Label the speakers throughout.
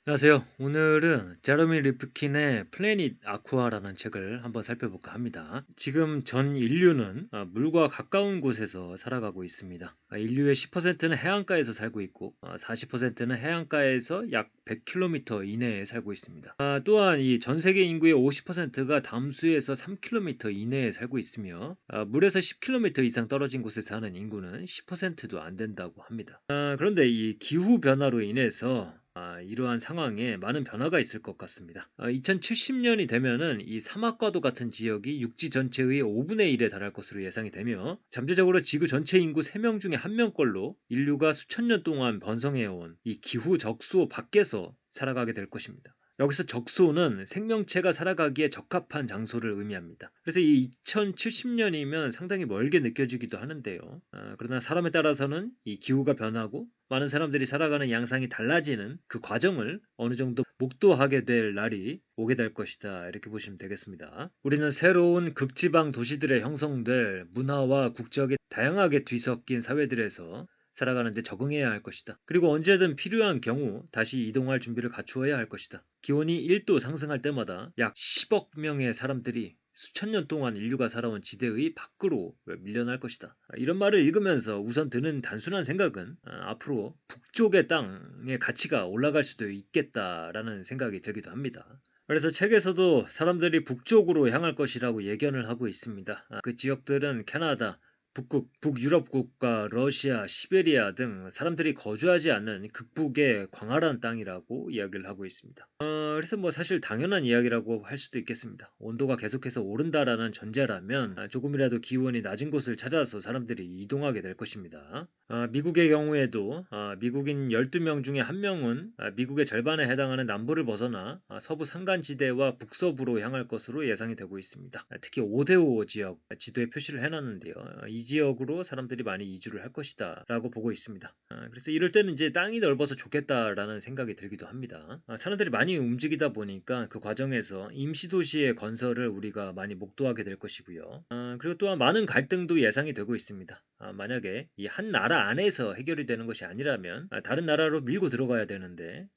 Speaker 1: 안녕하세요. 오늘은 제러미 리프킨의 플래닛 아쿠아라는 책을 한번 살펴볼까 합니다. 지금 전 인류는 물과 가까운 곳에서 살아가고 있습니다. 인류의 10%는 해안가에서 살고 있고 40%는 해안가에서 약 100km 이내에 살고 있습니다. 또한 이 전 세계 인구의 50%가 담수에서 3km 이내에 살고 있으며 물에서 10km 이상 떨어진 곳에 사는 인구는 10%도 안 된다고 합니다. 그런데 이 기후 변화로 인해서 이러한 상황에 많은 변화가 있을 것 같습니다. 2070년이 되면은 이 사막과도 같은 지역이 육지 전체의 5분의 1에 달할 것으로 예상이 되며, 잠재적으로 지구 전체 인구 3명 중에 1명꼴로 인류가 수천 년 동안 번성해온 이 기후 적소 밖에서 살아가게 될 것입니다. 여기서 적소는 생명체가 살아가기에 적합한 장소를 의미합니다. 그래서 이 2070년이면 상당히 멀게 느껴지기도 하는데요. 그러나 사람에 따라서는 이 기후가 변하고 많은 사람들이 살아가는 양상이 달라지는 그 과정을 어느 정도 목도하게 될 날이 오게 될 것이다, 이렇게 보시면 되겠습니다. 우리는 새로운 극지방 도시들에 형성될 문화와 국적이 다양하게 뒤섞인 사회들에서 살아가는데 적응해야 할 것이다. 그리고 언제든 필요한 경우 다시 이동할 준비를 갖추어야 할 것이다. 기온이 1도 상승할 때마다 약 10억 명의 사람들이 수천 년 동안 인류가 살아온 지대의 밖으로 밀려날 것이다. 이런 말을 읽으면서 우선 드는 단순한 생각은 앞으로 북쪽의 땅의 가치가 올라갈 수도 있겠다라는 생각이 들기도 합니다. 그래서 책에서도 사람들이 북쪽으로 향할 것이라고 예견을 하고 있습니다. 그 지역들은 캐나다, 북극, 북유럽 국가, 러시아, 시베리아 등 사람들이 거주하지 않는 극북의 광활한 땅이라고 이야기를 하고 있습니다. 그래서 뭐 사실 당연한 이야기라고 할 수도 있겠습니다. 온도가 계속해서 오른다라는 전제라면 조금이라도 기온이 낮은 곳을 찾아서 사람들이 이동하게 될 것입니다. 미국의 경우에도 미국인 12명 중에 1명은 미국의 절반에 해당하는 남부를 벗어나 서부 산간지대와 북서부로 향할 것으로 예상이 되고 있습니다. 특히 5대5 지역 지도에 표시를 해놨는데요. 이 지역으로 사람들이 많이 이주를 할 것이다 라고 보고 있습니다. 그래서 이럴 때는 이제 땅이 넓어서 좋겠다라는 생각이 들기도 합니다. 사람들이 많이 움직이다 보니까 그 과정에서 임시도시의 건설을 우리가 많이 목도하게 될 것이고요. 그리고 또한 많은 갈등도 예상이 되고 있습니다. 만약에 이 한 나라 안에서 해결이 되는 것이 아니라면 다른 나라로 밀고 들어가야 되는데,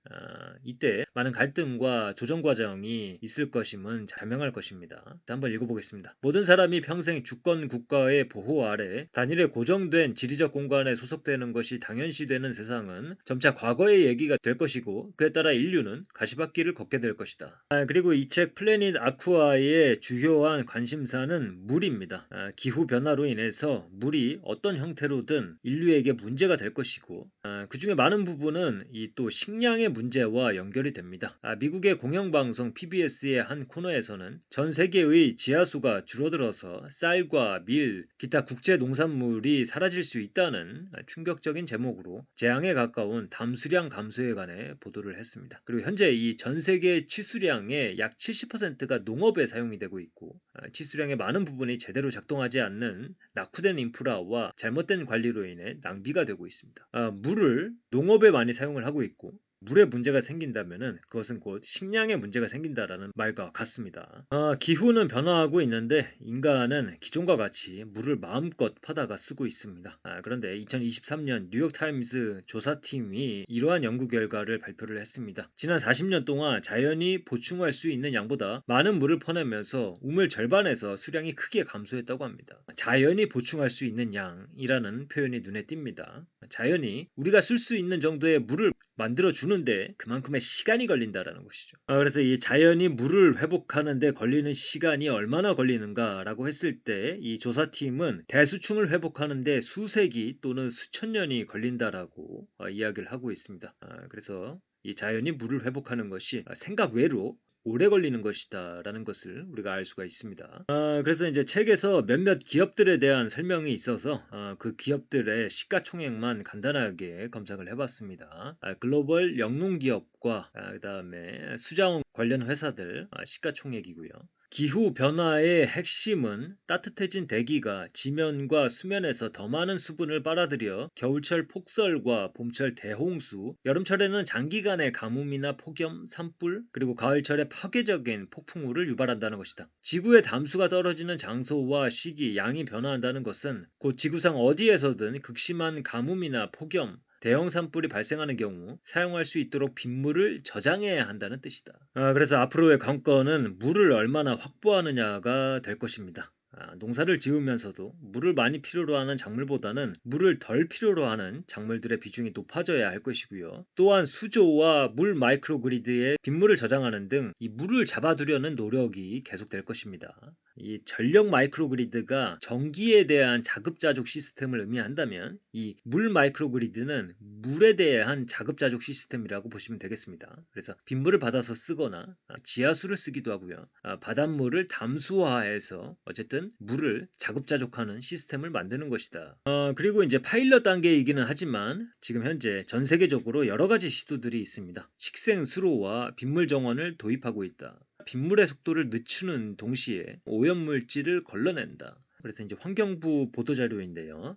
Speaker 1: 이때 많은 갈등과 조정 과정이 있을 것임은 자명할 것입니다. 한번 읽어보겠습니다. 모든 사람이 평생 주권 국가의 보호 아래 단일에 고정된 지리적 공간에 소속되는 것이 당연시되는 세상은 점차 과거의 얘기가 될 것이고, 그에 따라 인류는 가시밭길을 걷게 될 것이다. 그리고 이 책 플래닛 아쿠아의 주요한 관심사는 물입니다. 기후 변화로 인해서 물이 어떤 형태로든 인류에게 문제가 될 것이고, 그 중에 많은 부분은 이 또 식량의 문제와 연결이 됩니다. 미국의 공영방송 PBS의 한 코너에서는 전 세계의 지하수가 줄어들어서 쌀과 밀, 기타 국제 농산물이 사라질 수 있다는 충격적인 제목으로 재앙에 가까운 담수량 감소에 관해 보도를 했습니다. 그리고 현재 이 전 세계 취수량의 약 70%가 농업에 사용이 되고 있고, 취수량의 많은 부분이 제대로 작동하지 않는 낙후된 인프라와 잘못된 관리로 인해 낭비가 되고 있습니다. 물을 농업에 많이 사용을 하고 있고, 물에 문제가 생긴다면은 그것은 곧 식량에 문제가 생긴다라는 말과 같습니다. 기후는 변화하고 있는데 인간은 기존과 같이 물을 마음껏 파다가 쓰고 있습니다. 그런데 2023년 뉴욕타임스 조사팀이 이러한 연구 결과를 발표를 했습니다. 지난 40년 동안 자연이 보충할 수 있는 양보다 많은 물을 퍼내면서 우물 절반에서 수량이 크게 감소했다고 합니다. 자연이 보충할 수 있는 양이라는 표현이 눈에 띕니다. 자연이 우리가 쓸 수 있는 정도의 물을 만들어 주는데 그만큼의 시간이 걸린다라는 것이죠. 그래서 이 자연이 물을 회복하는데 걸리는 시간이 얼마나 걸리는가라고 했을 때 이 조사팀은 대수충을 회복하는데 수세기 또는 수천 년이 걸린다라고 이야기를 하고 있습니다. 그래서 이 자연이 물을 회복하는 것이 생각 외로 오래 걸리는 것이다 라는 것을 우리가 알 수가 있습니다. 그래서 이제 책에서 몇몇 기업들에 대한 설명이 있어서 그 기업들의 시가총액만 간단하게 검색을 해봤습니다. 글로벌 영농기업과 그 다음에 수자원 관련 회사들 시가총액이고요. 기후 변화의 핵심은 따뜻해진 대기가 지면과 수면에서 더 많은 수분을 빨아들여 겨울철 폭설과 봄철 대홍수, 여름철에는 장기간의 가뭄이나 폭염, 산불, 그리고 가을철에 파괴적인 폭풍우를 유발한다는 것이다. 지구의 담수가 떨어지는 장소와 시기, 양이 변화한다는 것은 곧 지구상 어디에서든 극심한 가뭄이나 폭염, 대형 산불이 발생하는 경우 사용할 수 있도록 빗물을 저장해야 한다는 뜻이다. 그래서 앞으로의 관건은 물을 얼마나 확보하느냐가 될 것입니다. 농사를 지으면서도 물을 많이 필요로 하는 작물보다는 물을 덜 필요로 하는 작물들의 비중이 높아져야 할 것이고요. 또한 수조와 물 마이크로그리드에 빗물을 저장하는 등 이 물을 잡아두려는 노력이 계속될 것입니다. 이 전력 마이크로그리드가 전기에 대한 자급자족 시스템을 의미한다면 이 물 마이크로그리드는 물에 대한 자급자족 시스템이라고 보시면 되겠습니다. 그래서 빗물을 받아서 쓰거나 지하수를 쓰기도 하고요. 바닷물을 담수화해서 어쨌든 물을 자급자족하는 시스템을 만드는 것이다. 그리고 이제 파일럿 단계이기는 하지만 지금 현재 전 세계적으로 여러 가지 시도들이 있습니다. 식생 수로와 빗물 정원을 도입하고 있다. 빗물의 속도를 늦추는 동시에 오염물질을 걸러낸다. 그래서 이제 환경부 보도자료인데요.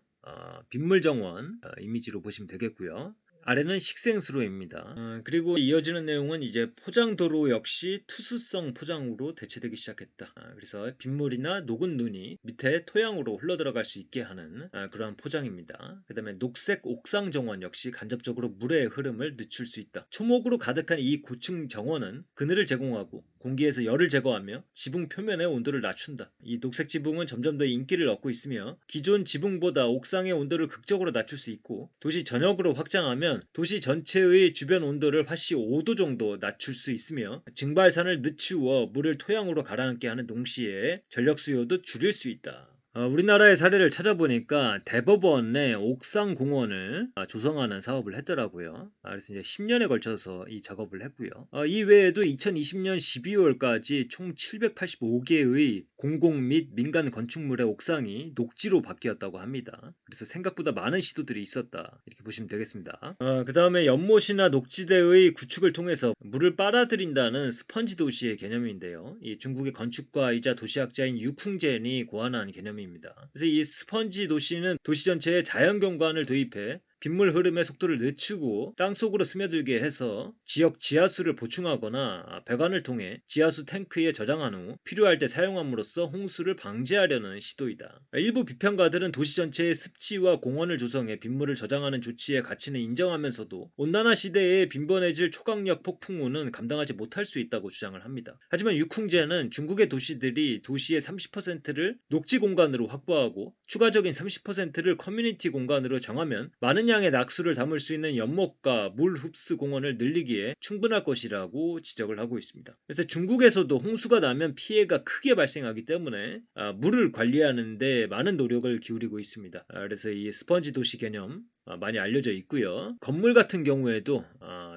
Speaker 1: 빗물 정원 이미지로 보시면 되겠고요. 아래는 식생수로입니다. 그리고 이어지는 내용은 이제 포장도로 역시 투수성 포장으로 대체되기 시작했다. 그래서 빗물이나 녹은 눈이 밑에 토양으로 흘러들어갈 수 있게 하는 그러한 포장입니다. 그 다음에 녹색 옥상 정원 역시 간접적으로 물의 흐름을 늦출 수 있다. 초목으로 가득한 이 고층 정원은 그늘을 제공하고 공기에서 열을 제거하며 지붕 표면의 온도를 낮춘다. 이 녹색 지붕은 점점 더 인기를 얻고 있으며 기존 지붕보다 옥상의 온도를 극적으로 낮출 수 있고 도시 전역으로 확장하면 도시 전체의 주변 온도를 화씨 5도 정도 낮출 수 있으며 증발산을 늦추어 물을 토양으로 가라앉게 하는 동시에 전력 수요도 줄일 수 있다. 우리나라의 사례를 찾아보니까 대법원의 옥상 공원을 조성하는 사업을 했더라고요. 그래서 이제 10년에 걸쳐서 이 작업을 했고요. 이 외에도 2020년 12월까지 총 785개의 공공 및 민간 건축물의 옥상이 녹지로 바뀌었다고 합니다. 그래서 생각보다 많은 시도들이 있었다. 이렇게 보시면 되겠습니다. 그 다음에 연못이나 녹지대의 구축을 통해서 물을 빨아들인다는 스펀지 도시의 개념인데요. 이 중국의 건축가이자 도시학자인 유쿵젠이 고안한 개념입니다. 그래서 이 스펀지 도시는 도시 전체에 자연 경관을 도입해 빗물 흐름의 속도를 늦추고 땅속으로 스며들게 해서 지역 지하수를 보충하거나 배관을 통해 지하수 탱크에 저장한 후 필요할 때 사용함으로써 홍수를 방지하려는 시도이다. 일부 비평가들은 도시 전체에 습지와 공원을 조성해 빗물을 저장하는 조치의 가치는 인정하면서도 온난화 시대에 빈번해질 초강력 폭풍우는 감당하지 못할 수 있다고 주장을 합니다. 하지만 유쿵제는 중국의 도시들이 도시의 30%를 녹지 공간으로 확보하고 추가적인 30%를 커뮤니티 공간으로 정하면 많은 양의 낙수를 담을 수 있는 연못과 물 흡수 공원을 늘리기에 충분할 것이라고 지적을 하고 있습니다. 그래서 중국에서도 홍수가 나면 피해가 크게 발생하기 때문에 물을 관리하는 데 많은 노력을 기울이고 있습니다. 그래서 이 스펀지 도시 개념 많이 알려져 있고요. 건물 같은 경우에도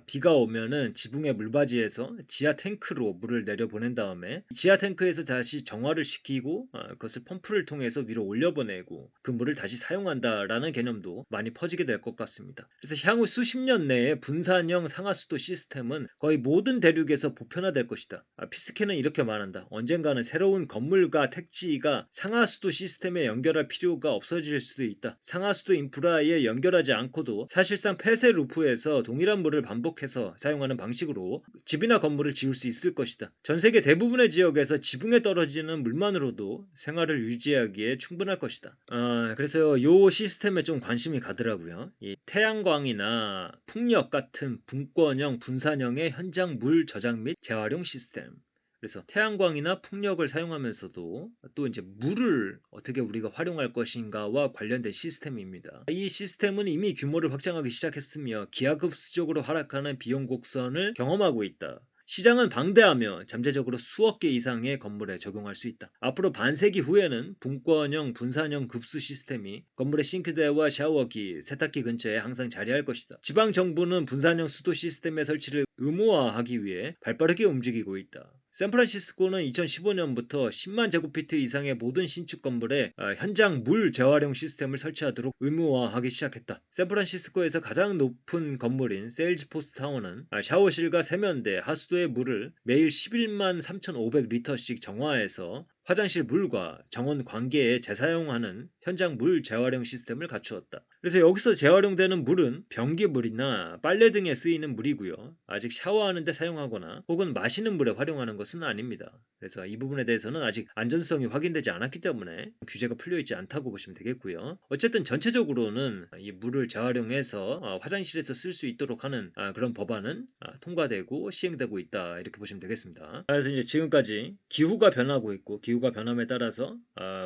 Speaker 1: 비가 오면은 지붕의 물바지에서 지하 탱크로 물을 내려보낸 다음에 지하 탱크에서 다시 정화를 시키고 그것을 펌프를 통해서 위로 올려보내고 그 물을 다시 사용한다라는 개념도 많이 퍼지게 될 것 같습니다. 그래서 향후 수십 년 내에 분산형 상하수도 시스템은 거의 모든 대륙에서 보편화될 것이다. 피스케는 이렇게 말한다. 언젠가는 새로운 건물과 택지가 상하수도 시스템에 연결할 필요가 없어질 수도 있다. 상하수도 인프라에 연결하지 않고도 사실상 폐쇄 루프에서 동일한 물을 반복해서 사용하는 방식으로 집이나 건물을 지을 수 있을 것이다. 전 세계 대부분의 지역에서 지붕에 떨어지는 물만으로도 생활을 유지하기에 충분할 것이다. 그래서 이 시스템에 좀 관심이 가더라고요. 이 태양광이나 풍력 같은 분권형 분산형의 현장 물 저장 및 재활용 시스템. 그래서 태양광이나 풍력을 사용하면서도 또 이제 물을 어떻게 우리가 활용할 것인가와 관련된 시스템입니다. 이 시스템은 이미 규모를 확장하기 시작했으며 기하급수적으로 하락하는 비용 곡선을 경험하고 있다. 시장은 방대하며 잠재적으로 수억 개 이상의 건물에 적용할 수 있다. 앞으로 반세기 후에는 분권형 분산형 급수 시스템이 건물의 싱크대와 샤워기, 세탁기 근처에 항상 자리할 것이다. 지방정부는 분산형 수도 시스템의 설치를 의무화하기 위해 발빠르게 움직이고 있다. 샌프란시스코는 2015년부터 10만 제곱피트 이상의 모든 신축 건물에 현장 물 재활용 시스템을 설치하도록 의무화하기 시작했다. 샌프란시스코에서 가장 높은 건물인 세일즈포스 타워는 샤워실과 세면대, 하수도의 물을 매일 11만 3,500리터씩 정화해서 화장실 물과 정원 관계에 재사용하는 현장 물 재활용 시스템을 갖추었다. 그래서 여기서 재활용되는 물은 변기물이나 빨래 등에 쓰이는 물이고요. 아직 샤워하는 데 사용하거나 혹은 마시는 물에 활용하는 것은 아닙니다. 그래서 이 부분에 대해서는 아직 안전성이 확인되지 않았기 때문에 규제가 풀려 있지 않다고 보시면 되겠고요. 어쨌든 전체적으로는 이 물을 재활용해서 화장실에서 쓸 수 있도록 하는 그런 법안은 통과되고 시행되고 있다, 이렇게 보시면 되겠습니다. 그래서 이제 지금까지 기후가 변하고 있고, 기후가 변함에 따라서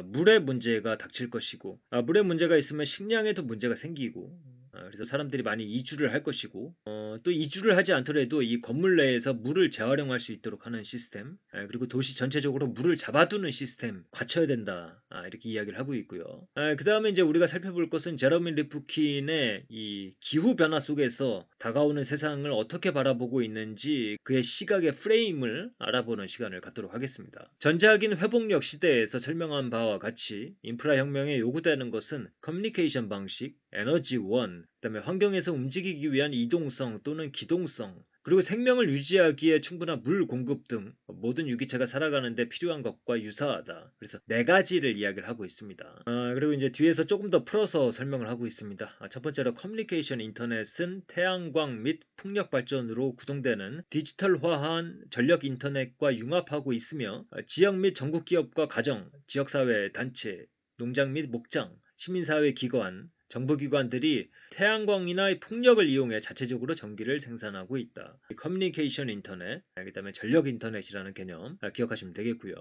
Speaker 1: 물의 문제가 닥칠 것이고, 물의 문제가 있으면 식량에도 문제가 생기고, 그래서 사람들이 많이 이주를 할 것이고, 또 이주를 하지 않더라도 이 건물 내에서 물을 재활용할 수 있도록 하는 시스템, 그리고 도시 전체적으로 물을 잡아두는 시스템 갖춰야 된다, 이렇게 이야기를 하고 있고요. 그 다음에 이제 우리가 살펴볼 것은 제러미 리프킨의 이 기후 변화 속에서 다가오는 세상을 어떻게 바라보고 있는지 그의 시각의 프레임을 알아보는 시간을 갖도록 하겠습니다. 전자기기 회복력 시대에서 설명한 바와 같이 인프라 혁명에 요구되는 것은 커뮤니케이션 방식, 에너지원, 그다음에 환경에서 움직이기 위한 이동성 또는 기동성, 그리고 생명을 유지하기에 충분한 물 공급 등 모든 유기체가 살아가는 데 필요한 것과 유사하다. 그래서 네 가지를 이야기를 하고 있습니다. 그리고 이제 뒤에서 조금 더 풀어서 설명을 하고 있습니다. 첫 번째로 커뮤니케이션 인터넷은 태양광 및 풍력 발전으로 구동되는 디지털화한 전력 인터넷과 융합하고 있으며 지역 및 전국 기업과 가정, 지역사회 단체, 농장 및 목장, 시민사회 기관, 정부기관들이 태양광이나 풍력을 이용해 자체적으로 전기를 생산하고 있다. 커뮤니케이션 인터넷, 그 다음에 전력 인터넷이라는 개념 기억하시면 되겠고요.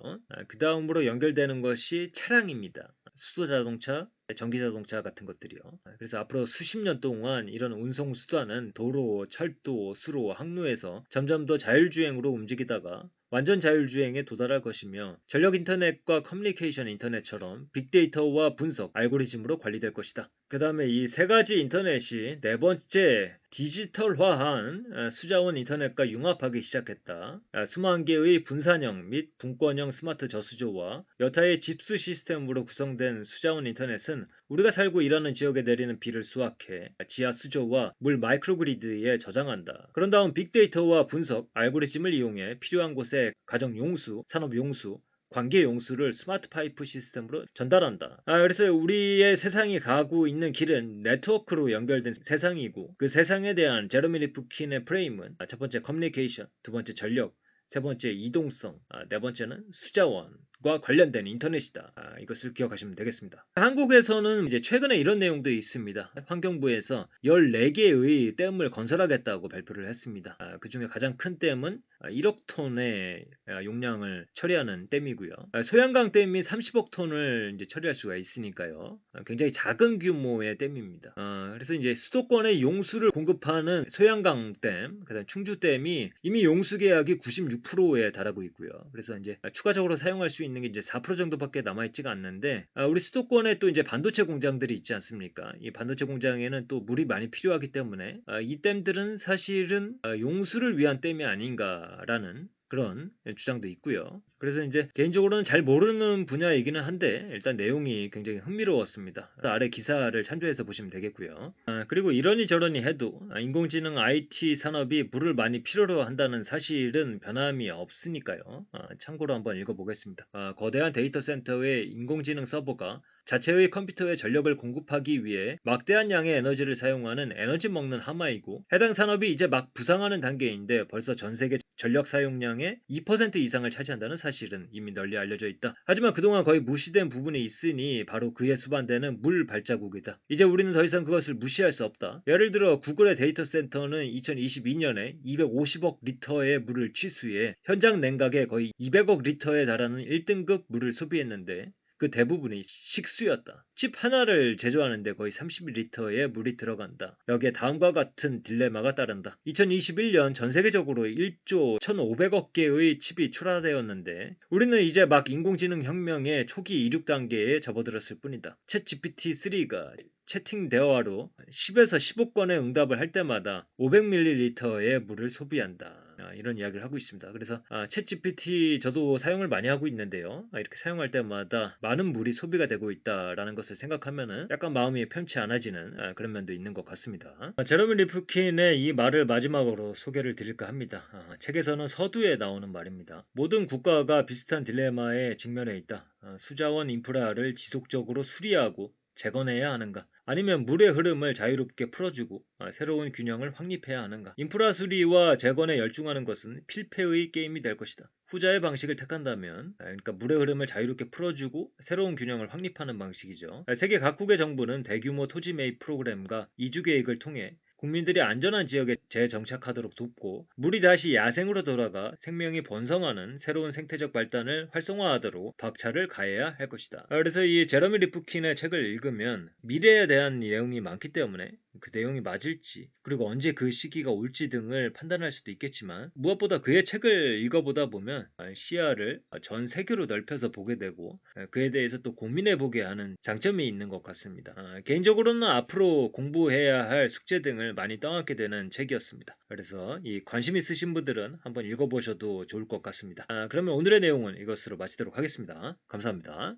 Speaker 1: 그 다음으로 연결되는 것이 차량입니다. 수소자동차, 전기자동차 같은 것들이요. 그래서 앞으로 수십 년 동안 이런 운송수단은 도로, 철도, 수로, 항로에서 점점 더 자율주행으로 움직이다가 완전 자율주행에 도달할 것이며, 전력 인터넷과 커뮤니케이션 인터넷처럼 빅데이터와 분석, 알고리즘으로 관리될 것이다. 그 다음에 이 세 가지 인터넷이 네 번째 디지털화한 수자원 인터넷과 융합하기 시작했다. 수만 개의 분산형 및 분권형 스마트 저수조와 여타의 집수 시스템으로 구성된 수자원 인터넷은 우리가 살고 일하는 지역에 내리는 비를 수확해 지하 수조와 물 마이크로그리드에 저장한다. 그런 다음 빅데이터와 분석, 알고리즘을 이용해 필요한 곳에 가정 용수, 산업 용수, 관계 용수를 스마트 파이프 시스템으로 전달한다. 그래서 우리의 세상이 가고 있는 길은 네트워크로 연결된 세상이고, 그 세상에 대한 제러미 리프킨의 프레임은 첫 번째 커뮤니케이션, 두 번째 전력, 세 번째 이동성, 네 번째는 수자원과 관련된 인터넷이다. 이것을 기억하시면 되겠습니다. 한국에서는 이제 최근에 이런 내용도 있습니다. 환경부에서 14개의 댐을 건설하겠다고 발표를 했습니다. 그 중에 가장 큰 댐은 1억 톤의 용량을 처리하는 댐이고요. 소양강 댐이 30억 톤을 이제 처리할 수가 있으니까요. 굉장히 작은 규모의 댐입니다. 그래서 이제 수도권에 용수를 공급하는 소양강 댐, 그다음 충주 댐이 이미 용수 계약이 96%에 달하고 있고요. 그래서 이제 추가적으로 사용할 수 있는 게 이제 4% 정도밖에 남아있지가 않는데, 우리 수도권에 또 이제 반도체 공장들이 있지 않습니까? 이 반도체 공장에는 또 물이 많이 필요하기 때문에 이 댐들은 사실은 용수를 위한 댐이 아닌가라는 그런 주장도 있고요. 그래서 이제 개인적으로는 잘 모르는 분야이기는 한데 일단 내용이 굉장히 흥미로웠습니다. 아래 기사를 참조해서 보시면 되겠고요. 그리고 이러니 저러니 해도 인공지능 IT 산업이 물을 많이 필요로 한다는 사실은 변함이 없으니까요. 참고로 한번 읽어보겠습니다. 거대한 데이터 센터의 인공지능 서버가 자체의 컴퓨터에 전력을 공급하기 위해 막대한 양의 에너지를 사용하는 에너지 먹는 하마이고, 해당 산업이 이제 막 부상하는 단계인데 벌써 전 세계 전력 사용량의 2% 이상을 차지한다는 사실은 이미 널리 알려져 있다. 하지만 그동안 거의 무시된 부분이 있으니 바로 그에 수반되는 물 발자국이다. 이제 우리는 더 이상 그것을 무시할 수 없다. 예를 들어 구글의 데이터 센터는 2022년에 250억 리터의 물을 취수해 현장 냉각의 거의 200억 리터에 달하는 1등급 물을 소비했는데 그 대부분이 식수였다. 칩 하나를 제조하는데 거의 30리터의 물이 들어간다. 여기에 다음과 같은 딜레마가 따른다. 2021년 전 세계적으로 1조 1,500억 개의 칩이 출하되었는데 우리는 이제 막 인공지능 혁명의 초기 이륙 단계에 접어들었을 뿐이다. 챗 GPT-3가 채팅 대화로 10에서 15건의 응답을 할 때마다 500ml의 물을 소비한다. 이런 이야기를 하고 있습니다. 그래서 챗GPT 저도 사용을 많이 하고 있는데요. 이렇게 사용할 때마다 많은 물이 소비가 되고 있다라는 것을 생각하면은 약간 마음이 편치 않아지는 그런 면도 있는 것 같습니다. 제러미 리프킨의 이 말을 마지막으로 소개를 드릴까 합니다. 책에서는 서두에 나오는 말입니다. 모든 국가가 비슷한 딜레마에 직면해 있다. 수자원 인프라를 지속적으로 수리하고 재건해야 하는가? 아니면 물의 흐름을 자유롭게 풀어주고 새로운 균형을 확립해야 하는가? 인프라 수리와 재건에 열중하는 것은 필패의 게임이 될 것이다. 후자의 방식을 택한다면, 그러니까 물의 흐름을 자유롭게 풀어주고 새로운 균형을 확립하는 방식이죠. 세계 각국의 정부는 대규모 토지 매입 프로그램과 이주 계획을 통해 국민들이 안전한 지역에 재정착하도록 돕고 물이 다시 야생으로 돌아가 생명이 번성하는 새로운 생태적 발단을 활성화하도록 박차를 가해야 할 것이다. 그래서 이 제러미 리프킨의 책을 읽으면 미래에 대한 내용이 많기 때문에 그 내용이 맞을지 그리고 언제 그 시기가 올지 등을 판단할 수도 있겠지만 무엇보다 그의 책을 읽어보다 보면 시야를 전 세계로 넓혀서 보게 되고 그에 대해서 또 고민해 보게 하는 장점이 있는 것 같습니다. 개인적으로는 앞으로 공부해야 할 숙제 등을 많이 떠안게 되는 책이었습니다. 그래서 이 관심 있으신 분들은 한번 읽어보셔도 좋을 것 같습니다. 그러면 오늘의 내용은 이것으로 마치도록 하겠습니다. 감사합니다.